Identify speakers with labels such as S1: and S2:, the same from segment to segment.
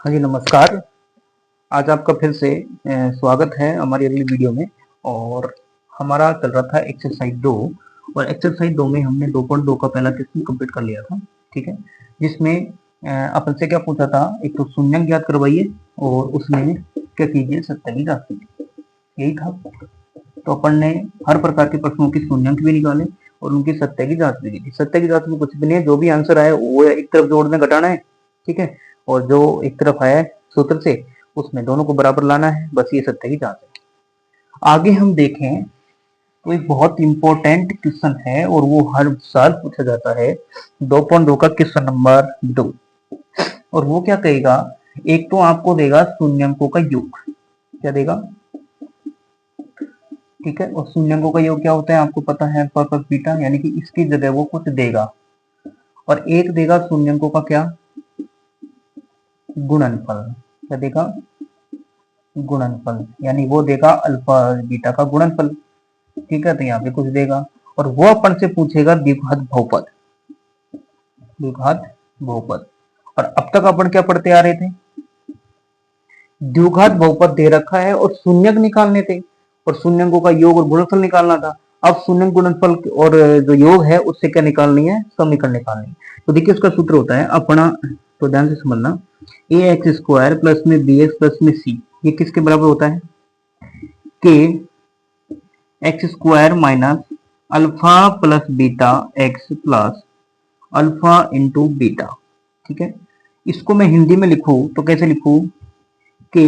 S1: हाँ जी, नमस्कार। आज आपका फिर से स्वागत है हमारी अगली वीडियो में। और हमारा चल रहा था एक्सरसाइज 2। और एक्सरसाइज 2 में हमने 2.2 का पहला क्वेश्चन कंप्लीट कर लिया था, ठीक है। जिसमें अपन से क्या पूछा था, एक तो शून्यंक ज्ञात करवाइए और उसमें क्या कीजिए, सत्य की जांच कीजिए, यही था। तो अपन ने हर प्रकार के प्रश्नों की शून्यंक भी निकाले और उनकी सत्य की जांच भी की थी। सत्य की जांच में कुछ भी नहीं है, जो भी आंसर आए वो एक तरफ जोड़ना घटाना है, ठीक है। और जो एक तरफ आया है सूत्र से, उसमें दोनों को बराबर लाना है, बस ये सत्य की जांच है। आगे हम देखें तो एक बहुत इंपॉर्टेंट क्वेश्चन है और वो हर साल पूछा जाता है, 2.2 का क्वेश्चन नंबर 2। और वो क्या कहेगा, एक तो आपको देगा शून्यंकों का योग, क्या देगा, ठीक है। और शून्यंकों का योग क्या होता है आपको पता है, अल्फा प्लस बीटा, यानी कि इसकी जगह वो कुछ देगा। और एक देगा शून्यंकों का क्या, गुणनफल, क्या देगा, गुणनफल, यानी वो देगा अल्फा बीटा का गुणनफल, ठीक है। तो यहाँ पे कुछ देगा और वो अपन से पूछेगा द्विघात बहुपद, द्विघात बहुपद। और अब तक अपन क्या पढ़ते आ रहे थे, द्विघात बहुपद दे रखा है और शून्यक निकालने थे और शून्यकों का योग और गुणनफल निकालना था। अब शून्यक गुणनफल और जो योग है उससे क्या निकालनी है, समीकरण निकालनी है। तो देखिए उसका सूत्र होता है अपना, तो ध्यान से समझना, ए एक्स स्क्वायर प्लस में बी एक्स प्लस में सी, ये किसके बराबर होता है, के x square minus alpha plus beta x plus alpha into beta, ठीक है। इसको मैं हिंदी में लिखूं तो कैसे लिखूं, के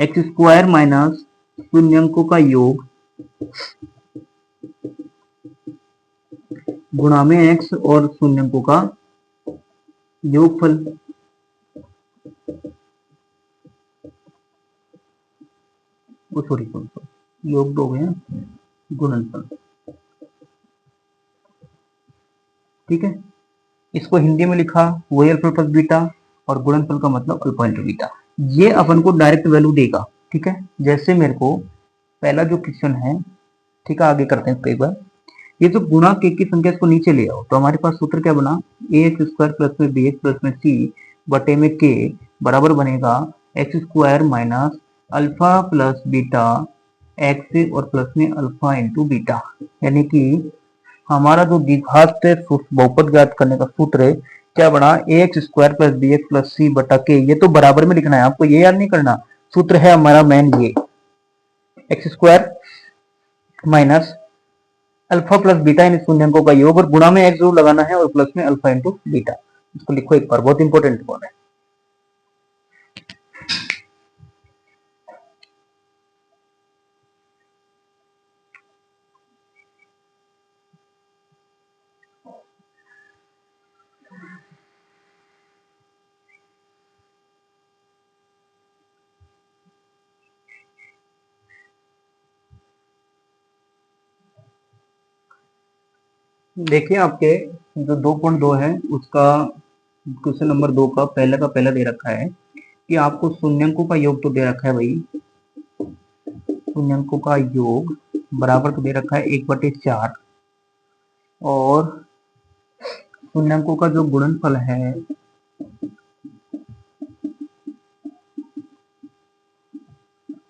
S1: एक्स स्क्वायर माइनस शून्यंकों का योग गुणा में एक्स और शून्यंकों का योगफल, वो सॉरी योग दो है गुणनफल, ठीक है। इसको हिंदी में लिखा वही अल्फा प्लस बीटा और गुणनफल का मतलब अल्फा इंटू बीटा। ये अपन को डायरेक्ट वैल्यू देगा, ठीक है। जैसे मेरे को पहला जो क्वेश्चन है, ठीक है, आगे करते हैं कई बार। ये जो गुणा के की संख्या इसको नीचे ले आओ, तो हमारे पास सूत्र क्या बना, ए एक्स स्क्वायर प्लस में बी एक्स प्लस में सी बटे में के बराबर बनेगा x square minus alpha plus beta x और प्लस में अल्फा इंटू बीटा। यानी कि हमारा जो द्विघात बहुपद ज्ञात करने का सूत्र है क्या बना, A X square plus B X plus C बटा के, ये तो बराबर में लिखना है, आपको ये याद नहीं करना। सूत्र है हमारा मेन ये, X square minus alpha plus beta इन शून्यंकों का योग और गुणा में एक्स जरूर लगाना है और प्लस में अल्फा इंटू बीटा। इसको लिखो एक बार, बहुत इंपॉर्टेंट कौन है। देखिए आपके जो 2.2 है उसका क्वेश्चन नंबर 2 का पहला दे रखा है कि आपको शून्यंकों का योग तो दे रखा है भाई, शून्यंकों का योग बराबर तो दे रखा है 1/4 और शून्यंकों का जो गुणनफल है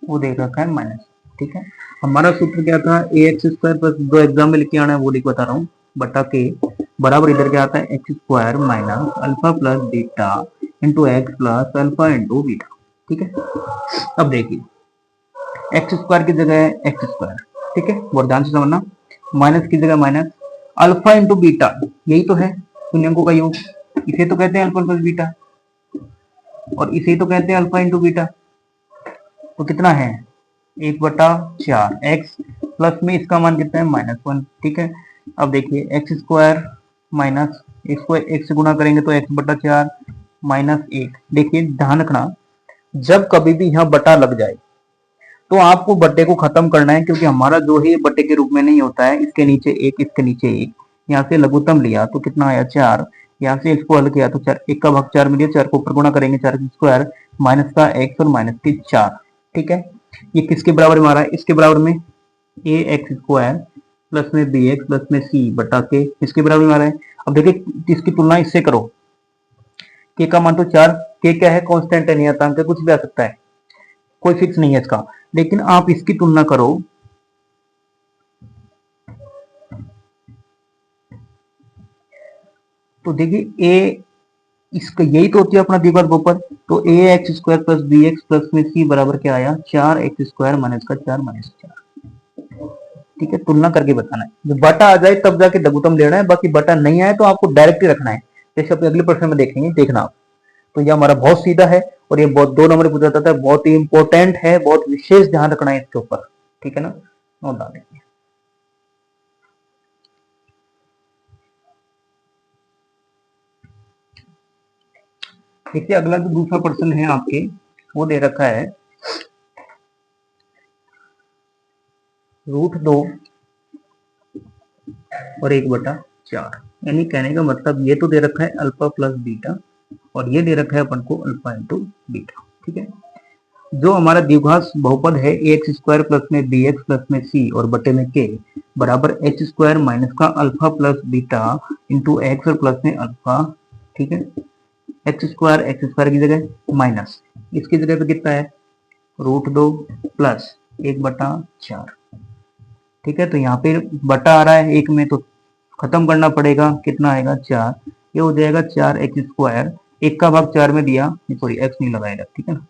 S1: वो दे रखा है माइनस, ठीक है। हमारा सूत्र क्या था, ए एक्स स्क्वायर प्लस, दो एग्जाम में लिख के आना है वो लिख बता रहा हूँ, बटा के बराबर इधर क्या आता है, x square minus alpha plus beta into x plus alpha into beta, ठीक है। अब देखिए एक्स स्क्वायर की जगह है एक्स स्क्वायर, ठीक है, और ध्यान से समझना, माइनस की जगह माइनस, अल्फा इंटू बीटा यही तो है शून्यंकों का योग, इसे तो कहते हैं अल्फा प्लस बीटा और इसे तो कहते हैं अल्फा इंटू बीटा। तो कितना है, 1/4 एक्स प्लस में इसका मान कितना है, -1, ठीक है। अब देखिए एक्स स्क्वायर माइनस इसको एक से गुणा करेंगे तो x/4 -1। देखिए ध्यान रखना, जब कभी भी यहाँ बटा लग जाए तो आपको बट्टे को खत्म करना है, क्योंकि हमारा जो है बट्टे के रूप में नहीं होता है, इसके नीचे एक इसके नीचे एक, यहाँ से लघुत्तम लिया तो कितना आया 4, यहाँ से इसको हल किया तो 4, 1 का भाग 4 मिलिए, 4 को ऊपर गुणा करेंगे 4 स्क्वायर माइनस का x और माइनस की 4, ठीक है। ये किसके बराबर में आ रहा है, इसके बराबर में ए एक्स स्क्वायर प्लस में बी एक्स प्लस में सी बटा के, इसके बराबर में आ रहा है। अब देखिए इसकी तुलना इससे करो, के का मान तो 4 के क्या है, कांस्टेंट है, नियतांक है, कुछ भी आ सकता है, कोई फिक्स नहीं है इसका। लेकिन आप इसकी तुलना करो, तो देखिए ए, इसका यही तो होती है अपना द्विघात बहुपद। तो A X square plus B X plus में सी बराबर क्या आया, 4x² माइनस का 4 माइनस 4। ठीक है, तुलना करके बताना है, जब बटा आ जाए तब जाके लघुत्तम लेना है, बाकी बटा नहीं आए तो आपको डायरेक्ट ही रखना है, जैसे अपने अगले प्रश्न में देखेंगे, देखना आप। तो ये हमारा बहुत सीधा है, और ये बहुत 2 नंबर पूछा जाता है, बहुत ही इंपॉर्टेंट है, बहुत विशेष ध्यान रखना है इसके ऊपर। ठीक है ना, नोट डाल देंगे। देखिए अगला जो दूसरा प्रश्न है आपके, वो दे रखा है √2 और 1/4, यानी कहने का मतलब ये तो दे रखा है अल्फा प्लस बीटा, और ये दे रखा है अपन को अल्फा इंटू बीटा। ठीक है, जो हमारा द्विघात बहुपद है ax² प्लस में bx प्लस में c और बटे में k बराबर h² माइनस का alpha plus beta into x और प्लस में अल्फा। ठीक है, x² की जगह माइनस, इसकी जगह पे कितना है, √2 प्लस 1/4। ठीक है, तो यहाँ पे बटा आ रहा है एक में, तो खत्म करना पड़ेगा, कितना आएगा 4, ये हो जाएगा 4x², एक का भाग 4 में दिया, सॉरी एक्स नहीं लगाएगा, ठीक है ना,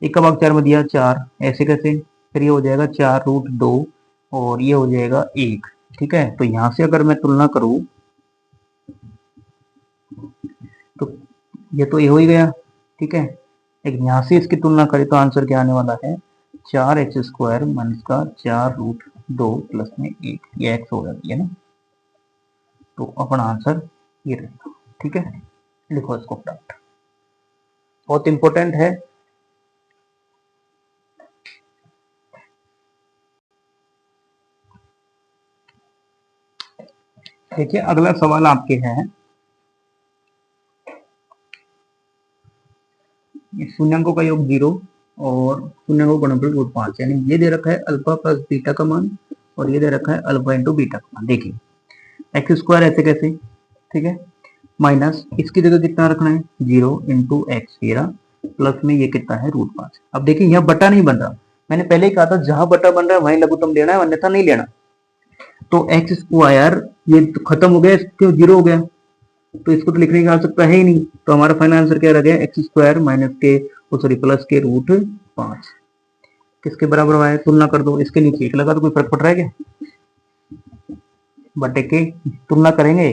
S1: एक का भाग 4 में दिया 4, ऐसे कैसे, फिर ये हो जाएगा 4√2 और ये हो जाएगा 1। ठीक है, तो यहाँ से अगर मैं तुलना करूँ तो ये तो ये हो ही गया। ठीक है, लेकिन यहाँ से इसकी तुलना करें तो आंसर क्या आने वाला है, 4x² माइनस का 4√2 प्लस में 1, ये एक्स हो जाती है ना, तो अपना आंसर ये रहेगा। ठीक है, लिखो इसको फटाफट, बहुत इंपॉर्टेंट है। देखिए अगला सवाल आपके है, शून्यंकों का योग 0 और शून्यंकों का गुणनफल √5, यानी ये दे रखा है अल्फा प्लस बीटा का मान, और ये दे रखा है अल्फा इंटू बीटा का मान। देखिए x² ऐसे कैसे, ठीक है, माइनस इसकी जगह कितना रखना है, 0 इंटू एक्स, प्लस में ये कितना है √5। अब देखिए यहाँ बटा नहीं बन रहा, मैंने पहले ही कहा था जहां बटा बन रहा है वहीं लघुत्तम लेना है, अन्यथा नहीं लेना। तो x² ये तो खत्म हो गया, इसको 0 हो गया, तो इसको तो लिखने की आवश्यकता है ही नहीं, तो हमारा फाइनल आंसर क्या रह गया, x² माइनस के, सॉरी प्लस के √5 किसके बराबर हुआ है, तुलना कर दो, इसके नीचे 1 लगा तो कोई फर्क पड़ रहा है क्या, बटे के तुलना करेंगे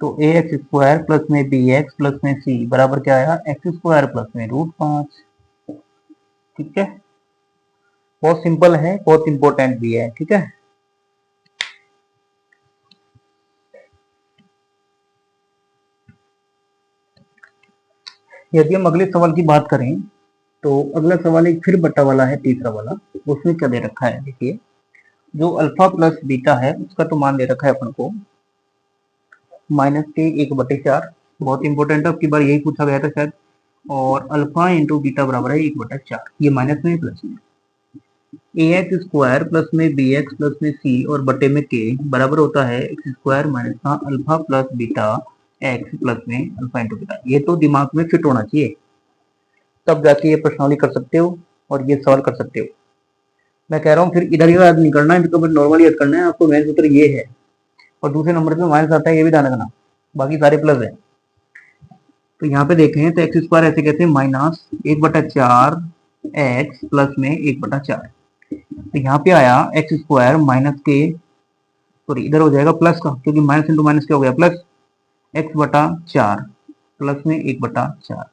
S1: तो ax² प्लस में bx प्लस में c बराबर क्या आया, x² प्लस में √5। ठीक है, बहुत सिंपल है, बहुत इंपॉर्टेंट भी है। ठीक है, यदि हम अगले सवाल की बात करें तो अगला सवाल एक फिर बटा वाला है, तीसरा वाला, उसमें क्या दे रखा है, देखिए जो अल्फा प्लस बीटा है उसका तो मान दे रखा है अपन को माइनस के 1/4, बहुत इंपॉर्टेंट है, अब की बार यही पूछा गया था शायद, और अल्फा इंटू बीटा बराबर है 1/4, ये माइनस में प्लस में ax² प्लस में bx प्लस में c और बटे में k बराबर होता है x² माइनस का alpha plus beta x plus में अल्फा इंटू बीटा। ये तो दिमाग में फिट होना चाहिए, तब जाके ये प्रश्नावली कर सकते हो और ये सवाल कर सकते हो। मैं कह रहा हूँ फिर इधर ही याद नहीं करना है, तो नॉर्मली याद करना है आपको, मेन सूत्र ये है, और दूसरे नंबर पे माइनस आता है, ये भी ध्यान रखना, बाकी सारे प्लस है। तो यहाँ पे देखें तो x² ऐसे कहते हैं माइनस 1/4 x प्लस में 1/4, तो यहाँ पे आया x² माइनस के, सॉरी इधर हो जाएगा प्लस का, क्योंकि माइनस इंटू माइनस क्या हो गया प्लस, x/4 प्लस में 1/4,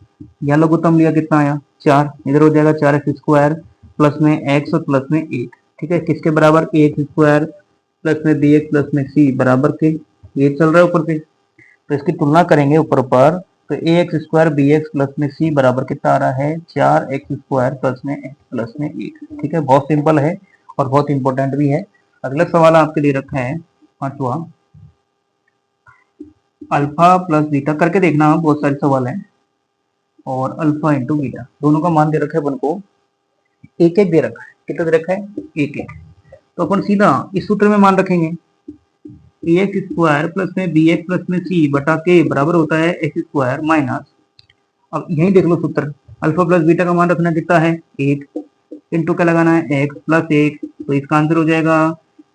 S1: यहाँ लघुत्तम लिया कितना आया 4, इधर हो जाएगा 4x² प्लस में x और प्लस में 1। ठीक है, किसके बराबर, ax² प्लस में bx प्लस में c बराबर के, ये चल रहा है ऊपर से, तो इसकी तुलना करेंगे ऊपर पर, तो ax² bx प्लस में c बराबर कितना आ रहा है, 4x² प्लस में x प्लस में 1। ठीक है, बहुत सिंपल है और बहुत इंपॉर्टेंट भी है। अगला सवाल आपके लिए रखा है पांचवा, अल्फा प्लस बीटा करके देखना, बहुत सारे सवाल हैं, और अल्फा इंटू बीटा दोनों का मान दे रखा है अपन को, एक एक दे रखा है, कितना दे रखा है, एक एक, तो अपन सीधा इस सूत्र में मान रखेंगे, ax² प्लस में bx प्लस में c बटा के बराबर होता है x² माइनस अब यही देख लो सूत्र, अल्फा प्लस बीटा का मान रखना कितना है 1, इंटू क्या लगाना है x प्लस 1, तो इसका आंसर हो जाएगा